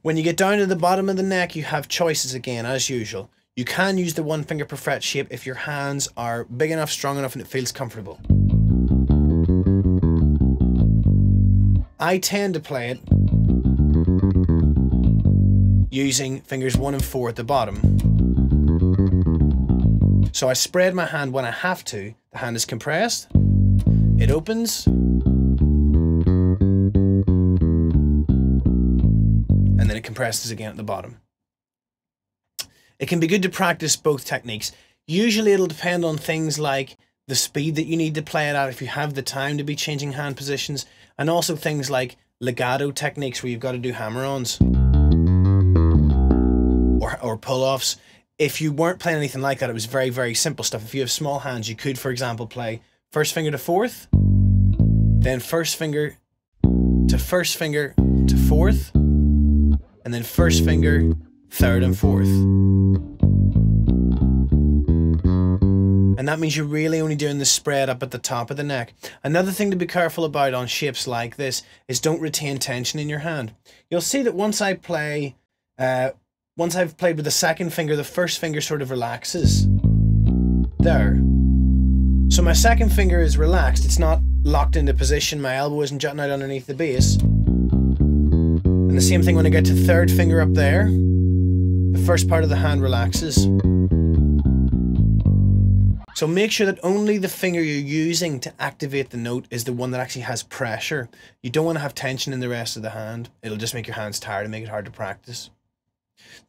When you get down to the bottom of the neck, you have choices again, as usual. You can use the 1 finger per fret shape if your hands are big enough, strong enough, and it feels comfortable. I tend to play it using fingers 1 and 4 at the bottom. So I spread my hand when I have to. The hand is compressed, it opens, and then it compresses again at the bottom. It can be good to practice both techniques. Usually it'll depend on things like the speed that you need to play it at, if you have the time to be changing hand positions, and also things like legato techniques where you've got to do hammer-ons or pull-offs. If you weren't playing anything like that, it was very, very simple stuff. If you have small hands, you could, for example, play first finger to fourth, then first finger to fourth, and then first finger, third and fourth. And that means you're really only doing the spread up at the top of the neck. Another thing to be careful about on shapes like this is don't retain tension in your hand. You'll see that once I've played with the second finger, the first finger sort of relaxes. There. So my second finger is relaxed. It's not locked into position. My elbow isn't jutting out underneath the bass. And the same thing when I get to third finger up there. The first part of the hand relaxes. So make sure that only the finger you're using to activate the note is the one that actually has pressure. You don't want to have tension in the rest of the hand. It'll just make your hands tired and make it hard to practice.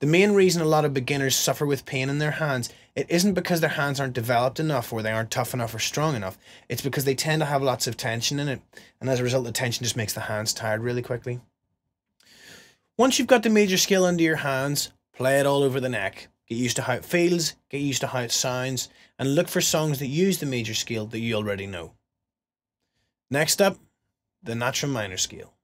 The main reason a lot of beginners suffer with pain in their hands, it isn't because their hands aren't developed enough or they aren't tough enough or strong enough. It's because they tend to have lots of tension in it. And as a result, the tension just makes the hands tired really quickly. Once you've got the major scale under your hands, play it all over the neck. Get used to how it feels, get used to how it sounds, and look for songs that use the major scale that you already know. Next up, the natural minor scale.